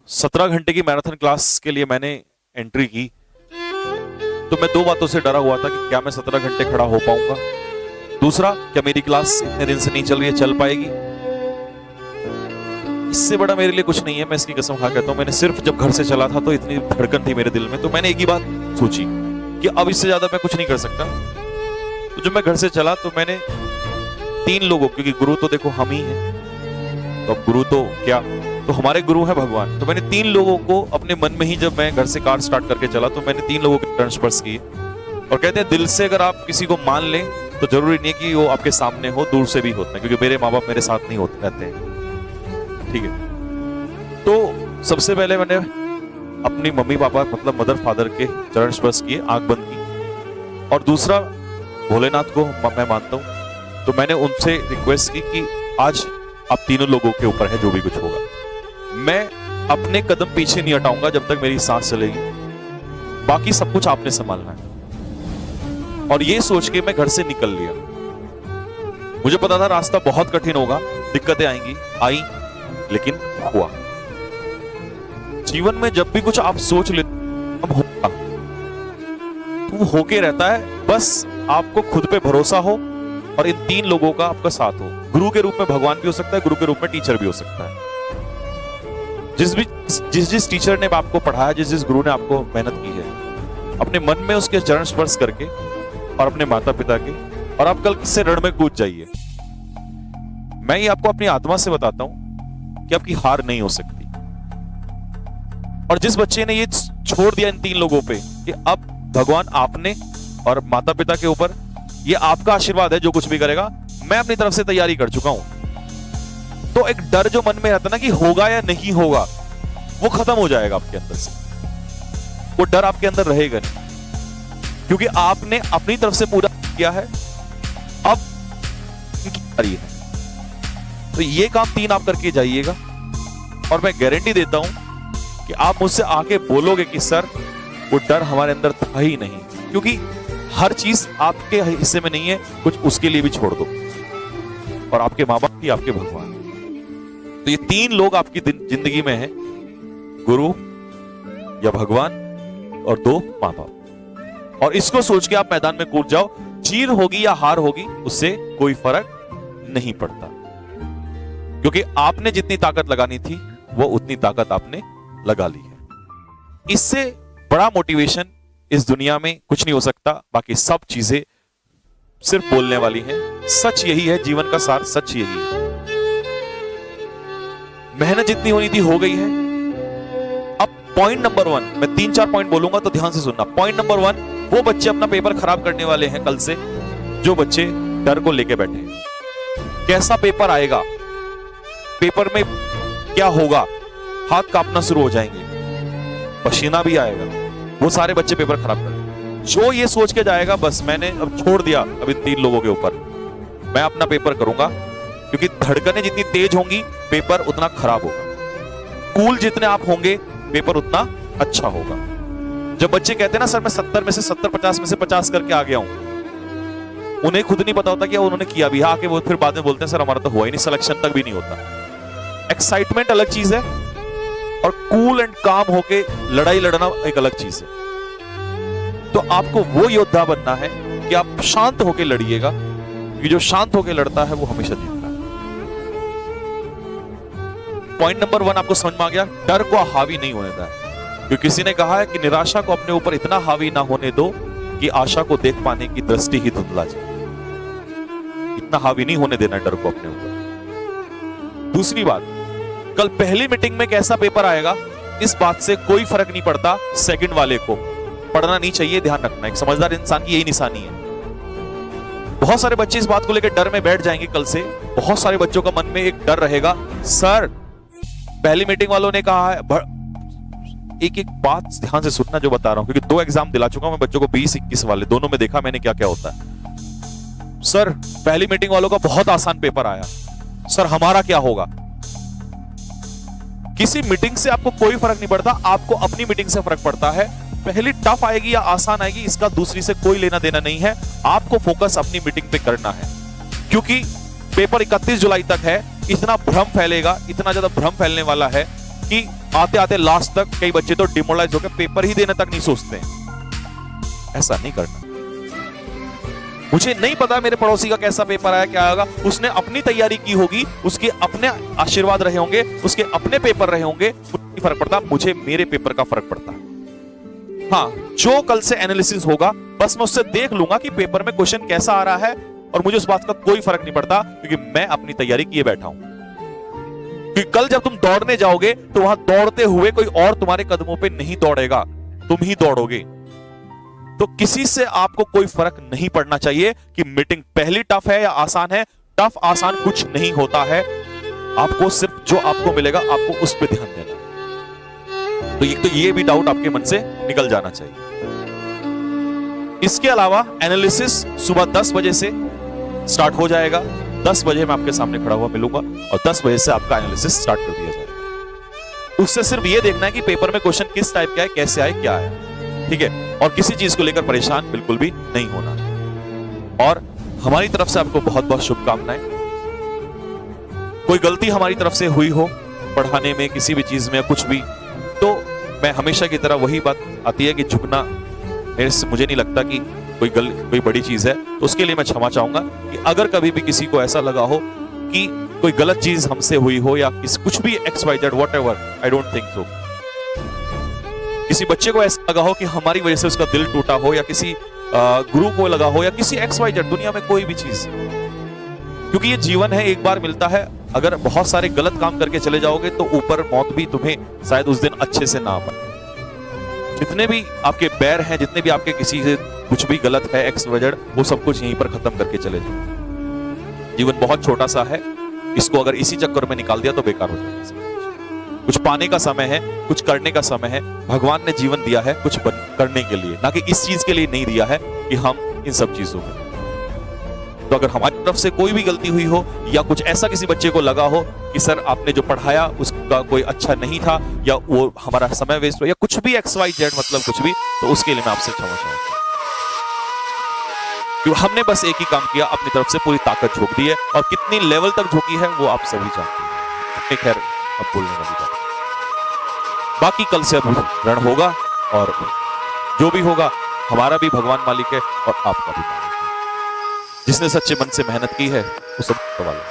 17 घंटे की marathon class के लिए मैंने एंट्री की, तो मैं दो बातों से डरा हुआ था कि क्या मैं 17 घंटे खड़ा हो पाऊंगा, दूसरा क्या मेरी क्लास इतने दिन से नहीं चल रही है, चल पाएगी। इससे बड़ा मेरे लिए कुछ नहीं है, मैं इसकी कसम खा कहता हूं। मैंने सिर्फ जब घर से चला था तो इतनी धड़कन थी मेरे दिल में, तो मैंने एक ही बात सोची कि अब इससे ज्यादा मैं कुछ नहीं कर सकता। तो जब मैं घर से चला तो मैंने 3 लोगों, क्योंकि गुरु तो देखो हम ही हैं, तो अब गुरु तो क्या, तो हमारे गुरु है भगवान। तो मैंने 3 लोगों को अपने मन में ही, जब मैं घर से कार स्टार्ट करके चला तो मैंने 3 लोगों के चरण स्पर्श किए। और कहते हैं दिल से अगर आप किसी को मान लें तो जरूरी नहीं है कि वो आपके सामने हो, दूर से भी होते हैं, क्योंकि मेरे माँ बाप मेरे साथ नहीं होते रहते हैं, ठीक है। तो सबसे पहले मैंने अपनी मम्मी पापा मतलब मदर फादर के चरण स्पर्श किए, आंख बंद की। और दूसरा भोलेनाथ को मैं मानता हूं, तो मैंने उनसे रिक्वेस्ट की कि आज आप तीनों लोगों के ऊपर है जो भी कुछ होगा, मैं अपने कदम पीछे नहीं हटाऊंगा जब तक मेरी सांस चलेगी, बाकी सब कुछ आपने संभालना है। और ये सोच के मैं घर से निकल लिया। मुझे पता था रास्ता बहुत कठिन होगा, दिक्कतें आएंगी, आई, लेकिन हुआ। जीवन में जब भी कुछ आप सोच लेते अब होगा, तो वो होके रहता है, बस आपको खुद पे भरोसा हो और इन 3 लोगों का आपका साथ हो। गुरु के रूप में भगवान भी हो सकता है, गुरु के रूप में टीचर भी हो सकता है। जिस टीचर ने आपको पढ़ाया, जिस गुरु ने आपको मेहनत की है, अपने मन में उसके चरण स्पर्श करके और अपने माता पिता के, और आप कल से रण में कूद जाइए। मैं ये आपको अपनी आत्मा से बताता हूं कि आपकी हार नहीं हो सकती। और जिस बच्चे ने ये छोड़ दिया इन 3 लोगों पे कि अब भगवान आपने और माता पिता के ऊपर, ये आपका आशीर्वाद है, जो कुछ भी करेगा मैं अपनी तरफ से तैयारी कर चुका हूं, तो एक डर जो मन में रहता ना कि होगा या नहीं होगा, वो खत्म हो जाएगा आपके अंदर से। वो डर आपके अंदर रहेगा नहीं, क्योंकि आपने अपनी तरफ से पूरा किया है, अब इनकी बारी है। तो ये काम 3 आप करके जाइएगा, और मैं गारंटी देता हूं कि आप मुझसे आके बोलोगे कि सर वो डर हमारे अंदर था ही नहीं, क्योंकि हर चीज आपके हिस्से में नहीं है, कुछ उसके लिए भी छोड़ दो, और आपके माँ बाप भी आपके भगवान। तो ये 3 लोग आपकी जिंदगी में हैं, गुरु या भगवान और 2 माँ बाप। और इसको सोच के आप मैदान में कूद जाओ, जीत होगी या हार होगी उससे कोई फर्क नहीं पड़ता, क्योंकि आपने जितनी ताकत लगानी थी वो उतनी ताकत आपने लगा ली है। इससे बड़ा मोटिवेशन इस दुनिया में कुछ नहीं हो सकता। बाकी सब चीजें सिर्फ बोलने वाली हैं। सच यही है, जीवन का सार सच यही है। मेहनत जितनी होनी थी हो गई है। अब पॉइंट नंबर 1, मैं 3-4 पॉइंट बोलूंगा तो ध्यान से सुनना। पॉइंट नंबर 1, वो बच्चे अपना पेपर खराब करने वाले हैं कल से, जो बच्चे डर को लेके बैठे हैं। कैसा पेपर आएगा, पेपर में क्या होगा, हाथ कांपना शुरू हो जाएंगे, पसीना भी आएगा, वो सारे बच्चे पेपर खराब कर, जो ये सोच के जाएगा बस मैंने अब छोड़ दिया अब इन 3 लोगों के ऊपर, मैं अपना पेपर करूंगा, क्योंकि धड़कनें जितनी तेज होंगी पेपर उतना खराब होगा, कूल जितने आप होंगे पेपर उतना अच्छा होगा। जब बच्चे कहते हैं ना सर मैं 70 में से 70, 50 में से 50 करके आ गया हूं, उन्हें खुद नहीं पता होता कि उन्होंने किया भी, आके वो फिर बाद में बोलते हैं सर हमारा तो हुआ ही नहीं, सिलेक्शन तक भी नहीं होता। एक्साइटमेंट अलग चीज है और कूल एंड काम होके लड़ाई लड़ना एक अलग चीज है। तो आपको वो योद्धा बनना है कि आप शांत होके लड़िएगा, क्योंकि जो शांत होके लड़ता है वो हमेशा जीतता है। पॉइंट नंबर 1 आपको समझ में आ गया, डर को हावी नहीं होने देना है। क्योंकि किसी ने कहा है कि निराशा को अपने ऊपर इतना हावी ना होने दो कि आशा को देख पाने की दृष्टि ही धुंधला जाए। इतना हावी नहीं होने देना डर को अपने ऊपर। दूसरी बात, कल पहली मीटिंग में कैसा पेपर आएगा इस बात से कोई फर्क नहीं पड़ता, सेकंड वाले को पढ़ना नहीं चाहिए, ध्यान रखना। एक समझदार इंसान की यही निशानी है। बहुत सारे बच्चे इस बात को लेकर डर में बैठ जाएंगे कल से। बहुत सारे बच्चों का मन में एक डर रहेगा, सर पहली मीटिंग वालों ने कहा है, एक बात ध्यान से सुनना जो बता रहा हूं, क्योंकि 2 एग्जाम दिला चुका हूं मैं बच्चों को, 20-21 वाले, दोनों में देखा मैंने क्या क्या होता है। सर पहली मीटिंग वालों का बहुत आसान पेपर आया, सर हमारा क्या होगा। किसी मीटिंग से आपको कोई फर्क नहीं पड़ता, आपको अपनी मीटिंग से फर्क पड़ता है। पहली टफ आएगी या आसान आएगी इसका दूसरी से कोई लेना देना नहीं है, आपको फोकस अपनी मीटिंग पे करना है। क्योंकि पेपर 31 जुलाई तक है, इतना भ्रम फैलेगा, इतना ज्यादा भ्रम फैलने वाला है कि आते आते लास्ट तक कई बच्चे तो डिमोरलाइज होकर पेपर ही देने तक नहीं सोचते हैं। ऐसा नहीं करना। मुझे नहीं पता मेरे पड़ोसी का कैसा पेपर आया, क्या आएगा, उसने अपनी तैयारी की होगी, उसके अपने आशीर्वाद रहे होंगे, उसके अपने पेपर रहे होंगे, मुझे फर्क पड़ता, मुझे मेरे पेपर का फर्क पड़ता। हाँ, जो कल से एनालिसिस होगा बस मैं उससे देख लूंगा कि पेपर में क्वेश्चन कैसा आ रहा है, और मुझे उस बात का कोई फर्क नहीं पड़ता, क्योंकि मैं अपनी तैयारी किए बैठा हूं। क्योंकि कल जब तुम दौड़ने जाओगे तो वहां दौड़ते हुए कोई और तुम्हारे कदमों पे नहीं दौड़ेगा, तुम ही दौड़ोगे। तो किसी से आपको कोई फर्क नहीं पड़ना चाहिए कि मीटिंग पहली टफ है या आसान है। टफ आसान कुछ नहीं होता है, आपको सिर्फ जो आपको मिलेगा आपको उस पर ध्यान देना। तो ये भी डाउट आपके मन से निकल जाना चाहिए। इसके अलावा एनालिसिस सुबह 10 बजे से स्टार्ट हो जाएगा। 10 बजे मैं आपके सामने खड़ा हुआ मिलूंगा और 10 बजे से आपका एनालिसिस स्टार्ट कर दिया जाएगा। उससे सिर्फ ये देखना है कि पेपर में क्वेश्चन किस टाइप का है, कैसे आए, क्या आया, ठीक है। और किसी चीज को लेकर परेशान बिल्कुल भी नहीं होना। और हमारी तरफ से आपको बहुत बहुत शुभकामनाएं। कोई गलती हमारी तरफ से हुई हो पढ़ाने में, किसी भी चीज में, कुछ भी, तो मैं हमेशा की तरह वही बात आती है कि झुकना मुझे नहीं लगता कि कोई बड़ी चीज है। तो उसके लिए मैं क्षमा चाहूंगा कि अगर कभी भी किसी को ऐसा लगा हो कि कोई गलत चीज हमसे हुई हो या कुछ भी XYZ whatever, I don't think so. किसी बच्चे को ऐसा लगा हो कि हमारी वजह से उसका दिल टूटा हो, या किसी गुरु को लगा हो, या किसी XYZ, दुनिया में कोई भी चीज, क्योंकि ये जीवन है, एक बार मिलता है। अगर बहुत सारे गलत काम करके चले जाओगे तो ऊपर मौत भी तुम्हें शायद उस दिन अच्छे से ना पाए। जितने भी आपके बैर हैं, जितने भी आपके किसी से कुछ भी गलत है XYZ, वो सब कुछ यहीं पर खत्म करके चले जाओ। जीवन बहुत छोटा सा है, इसको अगर इसी चक्कर में निकाल दिया तो बेकार हो जाएगा। कुछ पाने का समय है, कुछ करने का समय है। भगवान ने जीवन दिया है कुछ करने के लिए, ना कि इस चीज के लिए नहीं दिया है कि हम इन सब चीजों में। तो अगर हमारी तरफ से कोई भी गलती हुई हो, या कुछ ऐसा किसी बच्चे को लगा हो कि सर आपने जो पढ़ाया उसका कोई अच्छा नहीं था, या वो हमारा समय वेस्ट हो, या कुछ भी XYZ, मतलब कुछ भी, तो उसके लिए मैं आपसे क्षमा चाहूंगा। क्योंकि हमने बस एक ही काम किया, अपनी तरफ से पूरी ताकत झोंक दी है, और कितनी लेवल तक झोंकी है वो आप सभी जानते हैं। खैर, अब बोलने वाली बात बाकी, कल से अब रण होगा, और जो भी होगा हमारा भी भगवान मालिक है और आपका भी मालिक है। जिसने सच्चे मन से मेहनत की है वो सब सवाल है।